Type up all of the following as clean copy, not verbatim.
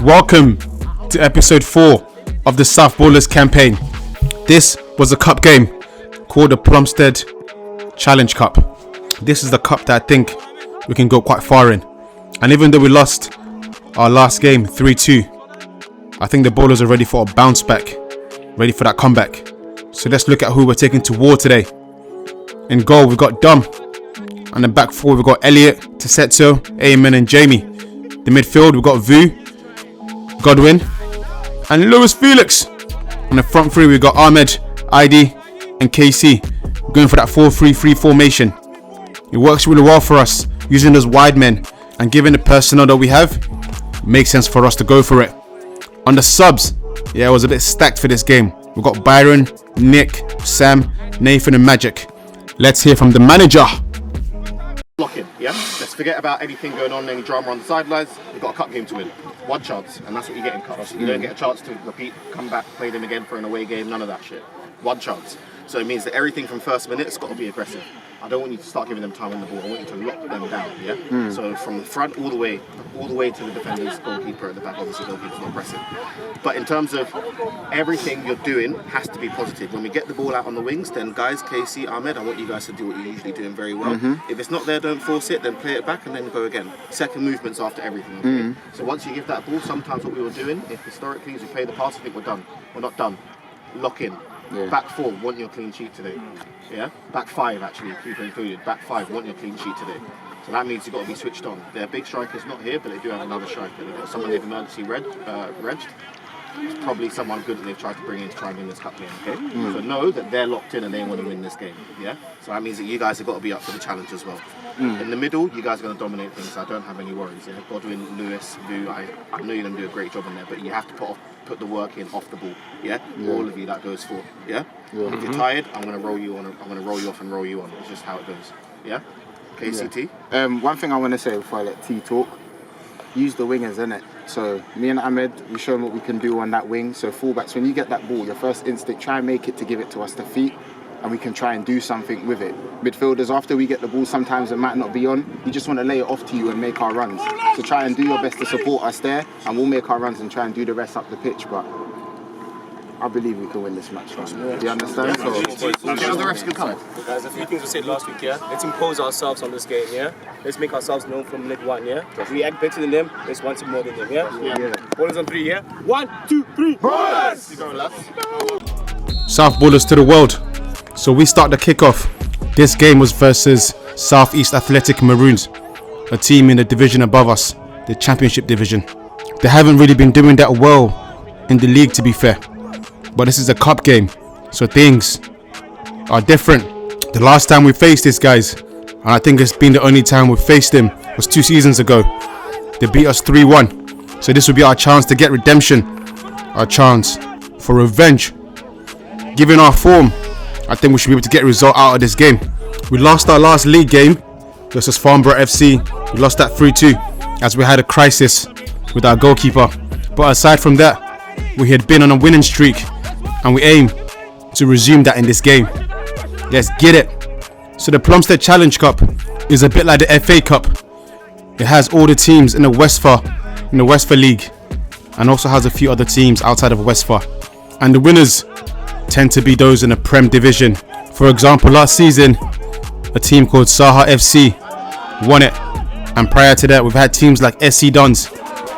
Welcome to episode 4 of the South Ballers campaign. This was a cup game called the Plumstead Challenge Cup. This is the cup that I think we can go quite far in. And even though we lost our last game 3-2, I think the Ballers are ready for a bounce back, ready for that comeback. So let's look at who we're taking to war today. In goal, we've got Dom. And the back four, we've got Elliot, Tasetso, Eamon and Jamie. The midfield, we've got Vu, Godwin, and Lewis Felix. On the front three, we've got Ahmed, ID, and KC. We're going for that 4-3-3 formation. It works really well for us, using those wide men, and given the personnel that we have, it makes sense for us to go for it. On the subs, it was a bit stacked for this game. We've got Byron, Nick, Sam, Nathan and Magic. Let's hear from the manager. Lock in, yeah? Let's forget about anything going on, any drama on the sidelines. We've got a cup game to win. One chance, and that's what you get in cups. You don't get a chance to repeat, come back, play them again for an away game, none of that shit. One chance. So it means that everything from first minute has got to be aggressive. I don't want you to start giving them time on the ball. I want you to lock them down, yeah? So from the front all the way to the defender's goalkeeper at the back, obviously goalkeeper's not pressing. But in terms of everything you're doing has to be positive. When we get the ball out on the wings, then guys, KC, Ahmed, I want you guys to do what you're usually doing very well. If it's not there, don't force it, then play it back and then go again. Second movements after everything, okay? So once you give that ball, sometimes what we were doing, if historically as we play the pass, I think we're done. We're not done. Lock in. Yeah. Back four, want your clean sheet today. Yeah? Back five, actually, keeper included. Back five, want your clean sheet today. So that means you've got to be switched on. Their big striker's not here, but they do have another striker. They've got someone they've emergency regged. It's probably someone good that they've tried to bring in to try and win this cup game, okay? So know that they're locked in and they want to win this game, yeah? So that means that you guys have got to be up for the challenge as well. In the middle, you guys are going to dominate things, so I don't have any worries, yeah? Godwin, Lewis, Vu, I know you're going to do a great job in there, but you have to put the work in off the ball, yeah? All of you, that goes for, yeah? If you're tired, I'm going to roll you on, I'm going to roll you off and roll you on. It's just how it goes, yeah? KCT? One thing I want to say before I let T talk, use the wingers, innit? So me and Ahmed, we show them what we can do on that wing. So fullbacks, when you get that ball, your first instinct, try and make it to give it to us, the feet, and we can try and do something with it. Midfielders, after we get the ball, sometimes it might not be on. You just want to lay it off to you and make our runs. So try and do your best to support us there, and we'll make our runs and try and do the rest up the pitch. But I believe we can win this match, man. Do you understand? The refs can come. Guys, a few things we said last week, yeah? Let's impose ourselves on this game, yeah? Let's make ourselves known from minute one, yeah? We act better than them, let's want it more than them, yeah? Ballers on three, yeah? 1, 2, 3, ballers! You going, lads? South Ballers to the world. So we start the kickoff. This game was versus Southeast Athletic Maroons, a team in the division above us, the championship division. They haven't really been doing that well in the league, to be fair. But this is a cup game, so things are different. The last time we faced these guys, and I think it's been the only time we faced them, was 2 seasons ago. They beat us 3-1. So this will be our chance to get redemption, our chance for revenge. Given our form, I think we should be able to get a result out of this game. We lost our last league game versus Farnborough FC. We lost that 3-2 as we had a crisis with our goalkeeper. But aside from that, we had been on a winning streak and we aim to resume that in this game. Let's get it. So the Plumstead Challenge Cup is a bit like the FA Cup. It has all the teams in the Westphal League, and also has a few other teams outside of Westphal. And the winners tend to be those in the Prem Division. For example, last season, a team called Saha FC won it. And prior to that, we've had teams like SC Dons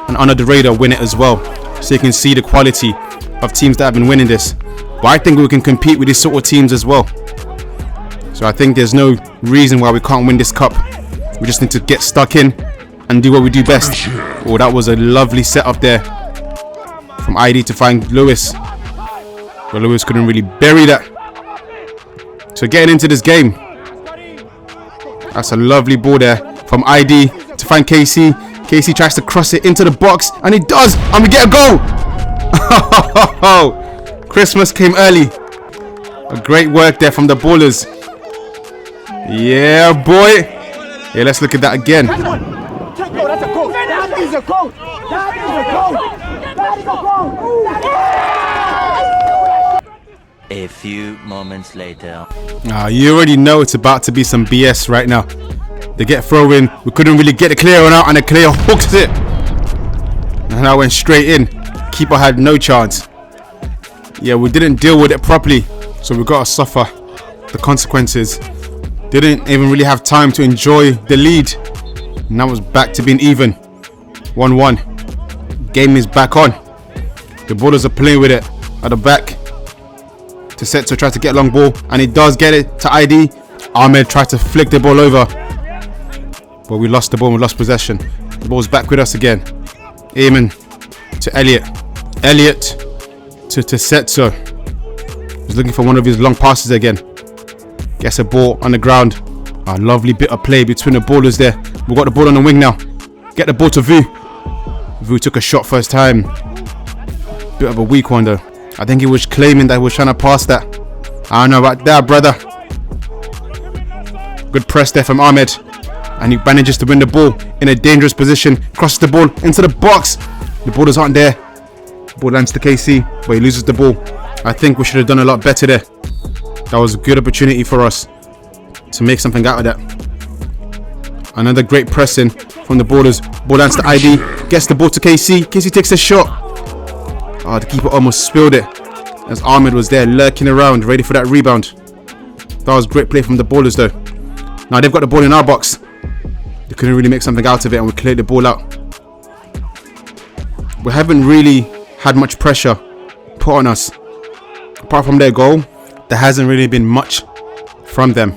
and Under the Radar win it as well. So you can see the quality of teams that have been winning this. But I think we can compete with these sort of teams as well. So I think there's no reason why we can't win this cup. We just need to get stuck in and do what we do best. Oh, that was a lovely setup there from ID to find Lewis. But Lewis couldn't really bury that. So getting into this game. That's a lovely ball there from ID to find KC. KC tries to cross it into the box, and he does, and we get a goal. Christmas came early. A great work there from the Ballers. Yeah, boy. Yeah, let's look at that again. That's a goal. That is a goal. That is a goal. That is a goal. A few moments later. You already know it's about to be some BS right now. They get throw in. We couldn't really get the clear one out, and the clear hooks it. And I went straight in. Keeper had no chance. Yeah, we didn't deal with it properly, so we got to suffer the consequences. Didn't even really have time to enjoy the lead. And that was back to being even. 1-1. Game is back on. The ballers are playing with it at the back. Tisetso tries to get a long ball, and he does get it to ID. Ahmed tried to flick the ball over, but we lost the ball and we lost possession. The ball's back with us again. Eamon to Elliot. Elliot to Tisetso. He's looking for one of his long passes again. Gets a ball on the ground. A lovely bit of play between the ballers there. We got the ball on the wing now. Get the ball to Vu. Vu took a shot first time. Bit of a weak one though. I think he was claiming that he was trying to pass that. I don't know about that, brother. Good press there from Ahmed. And he manages to win the ball in a dangerous position. Crosses the ball into the box. The ballers aren't there. Ball lands to KC, but he loses the ball. I think we should have done a lot better there. That was a good opportunity for us to make something out of that. Another great pressing from the ballers. Ball lands to ID. Gets the ball to KC. KC takes a shot. Oh, the keeper almost spilled it as Ahmed was there lurking around, ready for that rebound. That was great play from the ballers though. Now they've got the ball in our box. They couldn't really make something out of it, and we cleared the ball out. We haven't really had much pressure put on us. Apart from their goal, there hasn't really been much from them.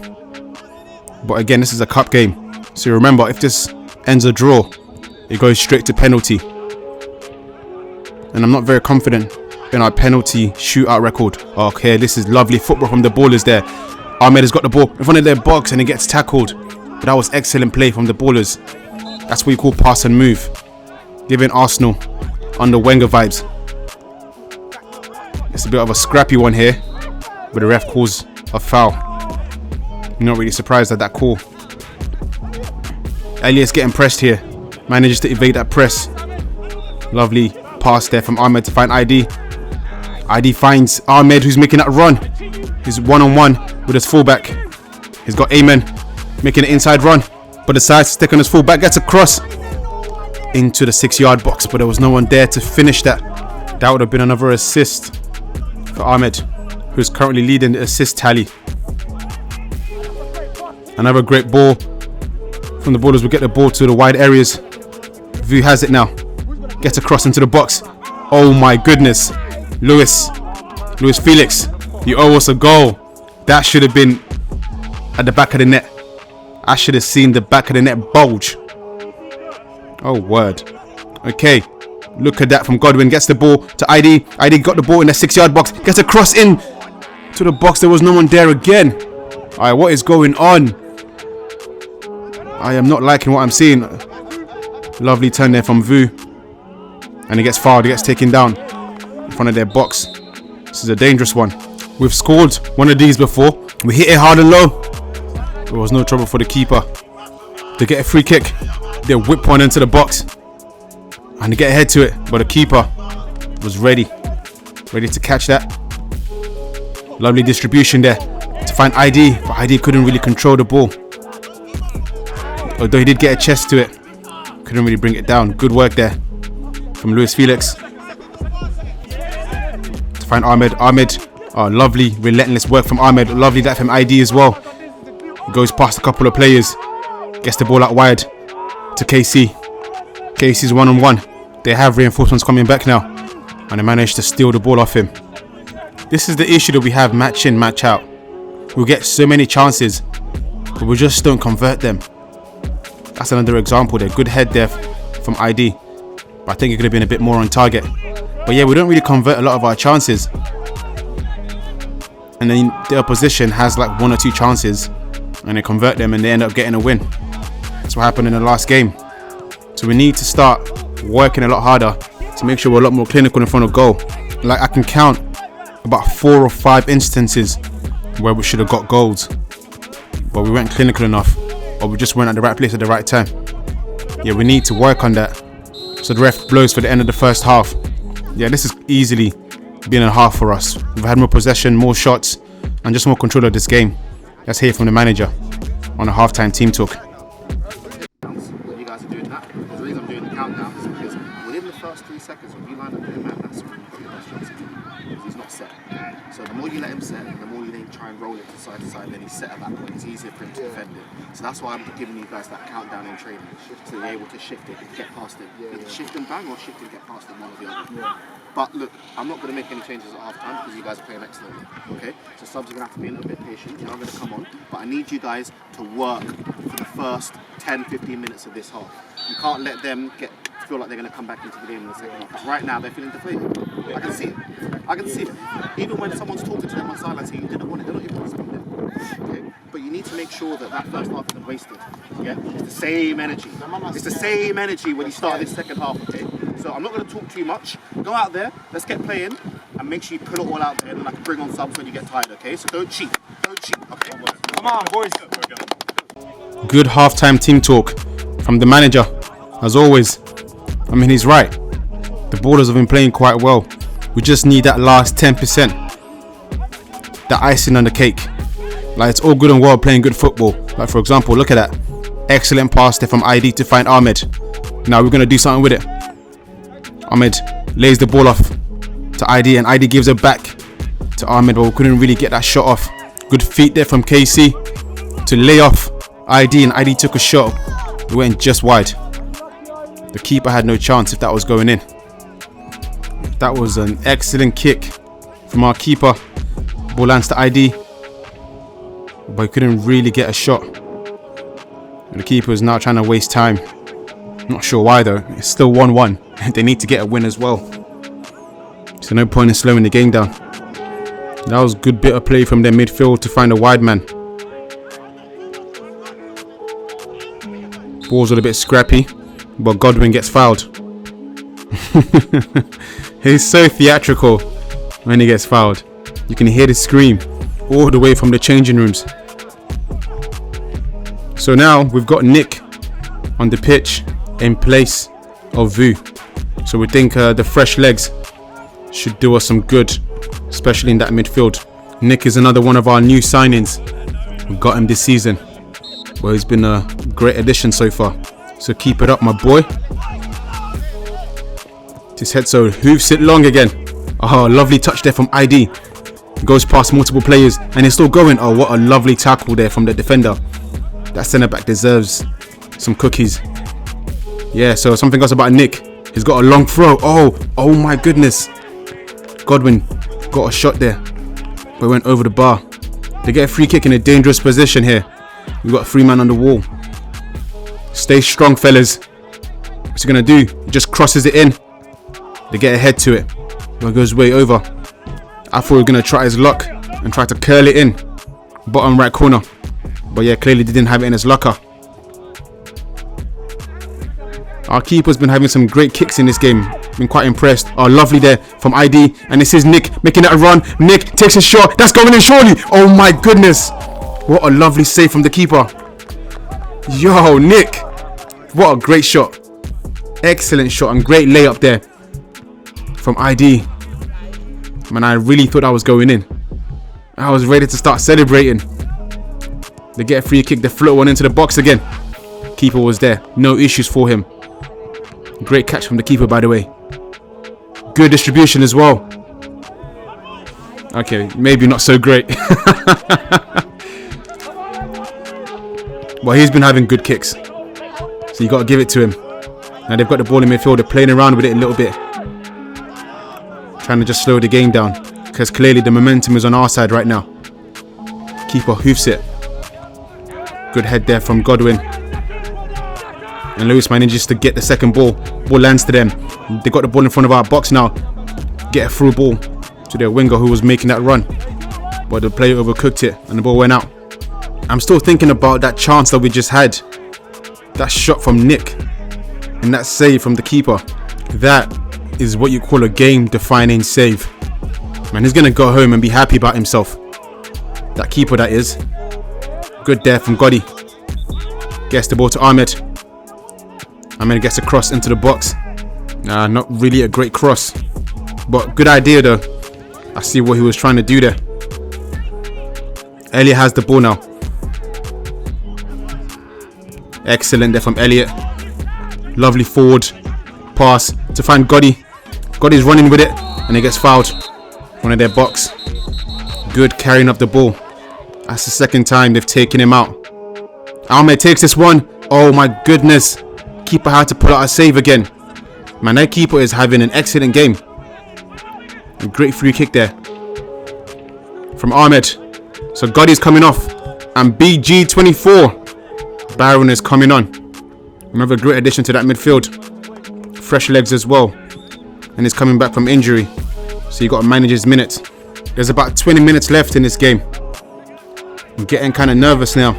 But again, this is a cup game. So remember, if this ends a draw, it goes straight to penalty. And I'm not very confident in our penalty shootout record. Okay, this is lovely football from the ballers there. Ahmed has got the ball in front of their box and he gets tackled. But that was excellent play from the ballers. That's what you call pass and move. Giving Arsenal under Wenger vibes. It's a bit of a scrappy one here, but the ref calls a foul. I'm not really surprised at that call. Elliot's getting pressed here. Manages to evade that press. Lovely pass there from Ahmed to find ID. ID finds Ahmed, who's making that run. He's one-on-one with his fullback. He's got Ayman making an inside run, but decides to stick on his fullback. Gets a cross into the 6-yard box, but there was no one there to finish that. That would have been another assist for Ahmed, who's currently leading the assist tally. Another great ball from the ballers. We get the ball to the wide areas. Vu has it now. Gets across into the box. Oh my goodness. Luis Felix, you owe us a goal. That should have been at the back of the net. I should have seen the back of the net bulge. Oh word. Okay, look at that from Godwin. Gets the ball to ID. ID got the ball in the 6-yard box. Gets a cross in to the box. There was no one there again. Alright, what is going on? I am not liking what I'm seeing. Lovely turn there from Vu. And he gets fouled. He gets taken down in front of their box. This is a dangerous one. We've scored one of these before. We hit it hard and low. There was no trouble for the keeper to get a free kick. They whip one into the box and they get ahead to it, but the keeper was ready to catch that. Lovely distribution there to find ID, but ID couldn't really control the ball. Although he did get a chest to it, couldn't really bring it down. Good work there from Luis Felix to find Ahmed. Oh, lovely relentless work from Ahmed. Lovely that from ID as well. He goes past a couple of players, gets the ball out wide to KC. KC's one-on-one. They have reinforcements coming back now, and they managed to steal the ball off him. This is the issue that we have match in, match out. We get so many chances, but we just don't convert them. That's another example there. Good head there from ID, but I think it could have been a bit more on target. But yeah, we don't really convert a lot of our chances, and then the opposition has like 1 or 2 chances and they convert them and they end up getting a win. That's what happened in the last game. So we need to start working a lot harder to make sure we're a lot more clinical in front of goal. Like, I can count about 4 or 5 instances where we should have got goals, but we weren't clinical enough, or we just weren't at the right place at the right time. Yeah, we need to work on that. So the ref blows for the end of the first half. Yeah, this is easily been a half for us. We've had more possession, more shots, and just more control of this game. Let's hear from the manager on a halftime team talk. 3 seconds, when you line up with him, man, that's when you've got your best chance of him. Because he's not set. So the more you let him set, the more you then try and roll it to side, then he's set at that point. It's easier for him to defend it. So that's why I'm giving you guys that countdown in training, so you're able to shift it and get past it. Either shift and bang or shift and get past it, one or the other. But look, I'm not going to make any changes at half time because you guys are playing excellently. Okay? So subs are going to have to be a little bit patient. You're not going to come on. But I need you guys to work for the first 10-15 minutes of this half. You can't let them feel like they're going to come back into the game in the second half. But right now, they're feeling deflated. I can see it. I can see it. Even when someone's talking to them on sideline saying you didn't want it, they're not even responding. Okay? But you need to make sure that that first half isn't wasted. Yeah? It's the same energy. It's the same energy when you start this second half, okay? So I'm not going to talk too much. Go out there, let's get playing, and make sure you put it all out there, and then I can bring on subs when you get tired, okay? So don't cheat. Don't cheat, okay? Come on, boys. Good halftime team talk from the manager, as always. I mean, he's right. The Ballers have been playing quite well. We just need that last 10%. The icing on the cake. Like, it's all good and well playing good football. Like, for example, look at that. Excellent pass there from ID to find Ahmed. Now we're going to do something with it. Ahmed lays the ball off to ID, and ID gives it back to Ahmed, but we couldn't really get that shot off. Good feet there from KC to lay off ID, and ID took a shot. It went just wide. The keeper had no chance if that was going in. That was an excellent kick from our keeper. Ball lands to ID, but he couldn't really get a shot. And the keeper is now trying to waste time. Not sure why though. It's still 1-1. They need to get a win as well. So no point in slowing the game down. That was a good bit of play from their midfield to find a wide man. Ball's a little bit scrappy, but Godwin gets fouled. He's so theatrical when he gets fouled. You can hear the scream all the way from the changing rooms. So now we've got Nick on the pitch in place of Vu. So we think the fresh legs should do us some good, especially in that midfield. Nick is another one of our new signings. We got him this season. Well, he's been a great addition so far. So keep it up, my boy. This head so hoofs it long again. Oh, lovely touch there from ID. Goes past multiple players and it's still going. Oh, what a lovely tackle there from the defender. That centre back deserves some cookies. Yeah, so something else about Nick. He's got a long throw. Oh my goodness. Godwin got a shot there, but went over the bar. They get a free kick in a dangerous position here. We've got a 3-man on the wall. Stay strong, fellas. What's he gonna do? He just crosses it in. They get a head to it, but it goes way over. I thought he was gonna try his luck and try to curl it in. Bottom right corner. But yeah, clearly didn't have it in his locker. Our keeper's been having some great kicks in this game. Been quite impressed. Oh, lovely there from ID. And this is Nick making that run. Nick takes a shot. That's going in surely. Oh my goodness. What a lovely save from the keeper. Yo, Nick. What a great shot. Excellent shot and great layup there from ID. Man, I really thought I was going in. I was ready to start celebrating. They get a free kick. They float one into the box again. Keeper was there. No issues for him. Great catch from the keeper, by the way. Good distribution as well. Okay, maybe not so great. But he's been having good kicks. So you got to give it to him. Now they've got the ball in midfield. They're playing around with it a little bit. Trying to just slow the game down. Because clearly the momentum is on our side right now. Keeper hoofs it. Good head there from Godwin. And Lewis manages to get the second ball. Ball lands to them. They got the ball in front of our box now. Get a through ball to their winger who was making that run. But the player overcooked it and the ball went out. I'm still thinking about that chance that we just had. That shot from Nick. And that save from the keeper. That is what you call a game-defining save. Man, he's going to go home and be happy about himself. That keeper, that is. Good there from Gotti. Gets the ball to Ahmed. Ahmed gets a cross into the box. Not really a great cross. But good idea though. I see what he was trying to do there. Elliot has the ball now. Excellent there from Elliot. Lovely forward pass to find Gotti. Scotty's running with it, and he gets fouled. One of their box. Good carrying up the ball. That's the second time they've taken him out. Ahmed takes this one. Oh my goodness. Keeper had to pull out a save again. Man, that keeper is having an excellent game. A great free kick there from Ahmed. So Goddy's coming off. And BG24. Byron is coming on. Another great addition to that midfield. Fresh legs as well. And he's coming back from injury. So you got to manage his minutes. There's about 20 minutes left in this game. I'm getting kind of nervous now,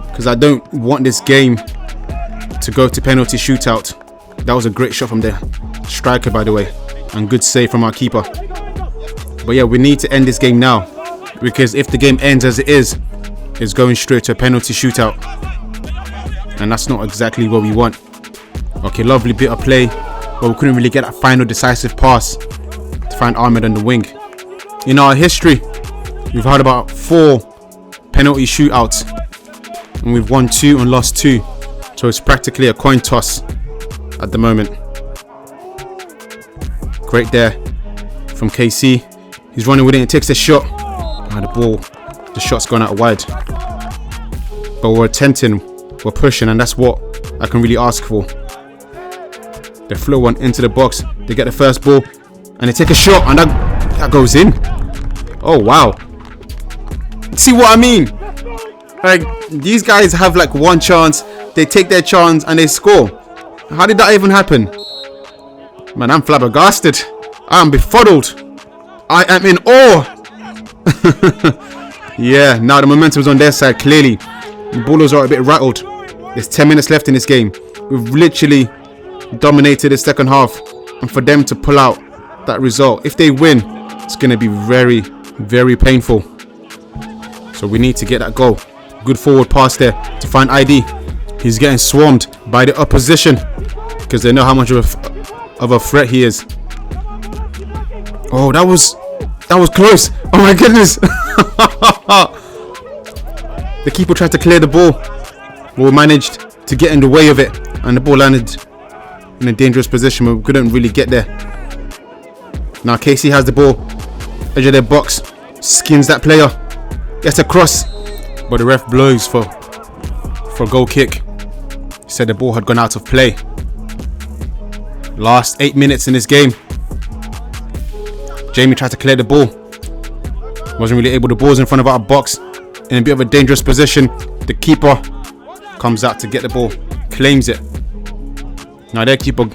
because I don't want this game to go to penalty shootout. That was a great shot from the striker, by the way. And good save from our keeper. But yeah, we need to end this game now. Because if the game ends as it is, it's going straight to a penalty shootout. And that's not exactly what we want. Okay, lovely bit of play. But we couldn't really get that final decisive pass to find Ahmed on the wing. In our history, we've had about 4 penalty shootouts. And we've won 2 and lost 2. So it's practically a coin toss at the moment. Great there from KC. He's running with it and takes the shot. And the shot's gone out wide. But we're attempting, we're pushing, and that's what I can really ask for. They float one into the box. They get the first ball and they take a shot, and that goes in. Oh wow. See what I mean? Like, these guys have like one chance, they take their chance and they score. How did that even happen? Man, I'm flabbergasted. I am befuddled. I am in awe. Yeah, now the momentum's on their side, clearly. The ballers are a bit rattled. There's 10 minutes left in this game. We've literally dominated the second half. And for them to pull out that result, if they win, it's going to be very, very painful. So we need to get that goal. Good forward pass there to find ID. He's getting swarmed by the opposition because they know how much of a threat he is. Oh, that was close. Oh my goodness. The keeper tried to clear the ball. We managed to get in the way of it, and the ball landed in a dangerous position, but we couldn't really get there. Now KC has the ball, edge of their box, skins that player, gets a cross, but the ref blows for a goal kick. He said the ball had gone out of play. Last 8 minutes in this game. Jamie tried to clear the ball. Wasn't really able. The ball's in front of our box in a bit of a dangerous position. The keeper comes out to get the ball, claims it. Now their keeper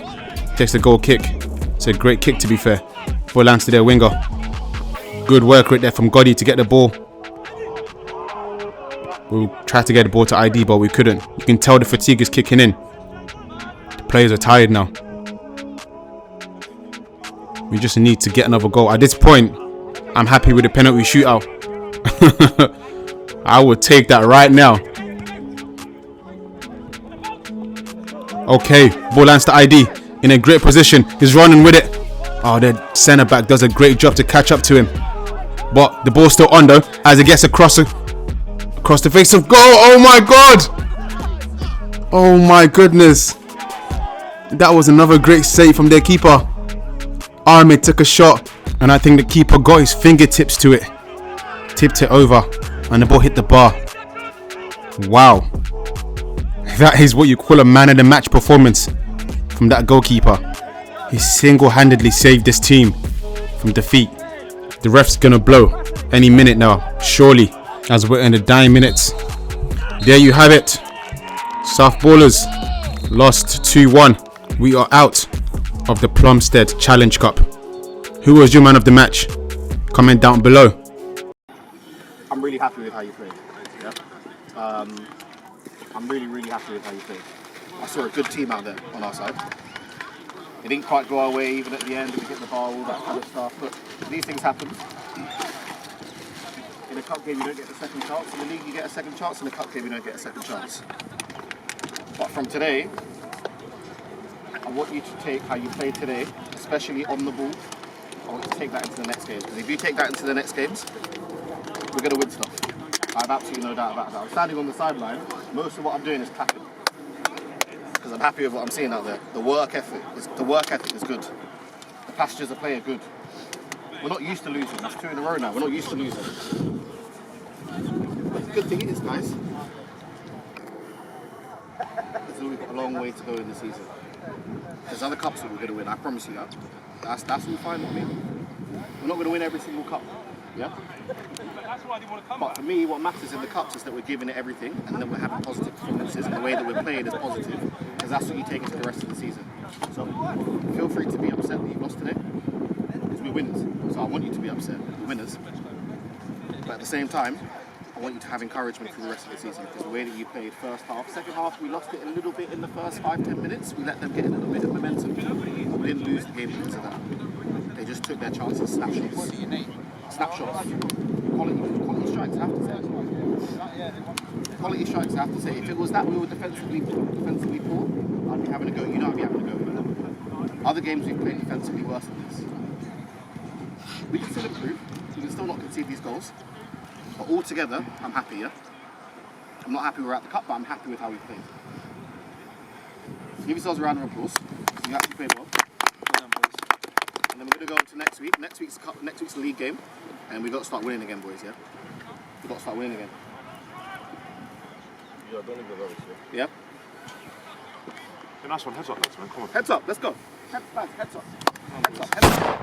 takes the goal kick. It's a great kick, to be fair. Ball lands to their winger. Good work right there from Gotti to get the ball. We tried to get the ball to ID, but we couldn't. You can tell the fatigue is kicking in. The players are tired now. We just need to get another goal. At this point, I'm happy with the penalty shootout. I would take that right now. Okay, ball lands to ID in a great position. He's running with it. Oh, the centre back does a great job to catch up to him. But the ball's still on though, as it gets across the face of goal. Oh my god! Oh my goodness! That was another great save from their keeper. Ahmed took a shot, and I think the keeper got his fingertips to it, tipped it over, and the ball hit the bar. Wow, that is what you call a man of the match performance from that goalkeeper. He single-handedly saved this team from defeat. The ref's gonna blow any minute now, surely, as we're in the dying minutes. There you have it. South Ballers lost 2-1. We are out of the Plumstead Challenge Cup. Who was your man of the match? Comment down below. I'm really happy with how you played. Yeah? I'm really happy with how you played. I saw a good team out there on our side. It didn't quite go our way even at the end. We hit the bar, all that kind of stuff. But these things happen. In a cup game, you don't get a second chance. In the league, you get a second chance. In a cup game, you don't get a second chance. But from today, I want you to take how you played today, especially on the ball. I want you to take that into the next game. Because if you take that into the next games, we're going to win stuff. I have absolutely no doubt about that. I'm standing on the sideline. Most of what I'm doing is clapping. Because I'm happy with what I'm seeing out there. The work ethic is good. Passengers are playing good. We're not used to losing. That's 2 in a row now. We're not used to losing. The good thing is, guys, is we've got a long way to go in the season. There's other cups that we're going to win. I promise you that. That's all fine with me. We're not going to win every single cup. Yeah? But for me, what matters in the cups is that we're giving it everything and then we're having positive performances and the way that we're playing is positive because that's what you take into the rest of the season. So feel free to be upset that you've lost today because we're winners. So I want you to be upset. We're winners. But at the same time, I want you to have encouragement for the rest of the season because the way that you played first half, second half, we lost it a little bit in the first 5-10 minutes. We let them get a little bit of momentum. We didn't lose the game because of that. They just took their chances, snapshots. Snapshots. Quality strikes, I have to say. Quality strikes, I have to say. If it was that we were defensively poor, I'd be having a go. You know I'd be having a go. Other games we've played defensively worse than this. We can still improve. We can still not concede these goals. But altogether, I'm happy, yeah? I'm not happy we're at the cup, but I'm happy with how we played. Give yourselves a round of applause. You actually played well. And then we're going to go on to next week. Next week's the league game. And we've got to start winning again, boys, yeah? We've got to start winning again. Yeah, don't leave the rubbish, Yeah? Yeah, nice one. Heads up, lads, man. Come on. Heads up, let's go. Heads up. Heads up.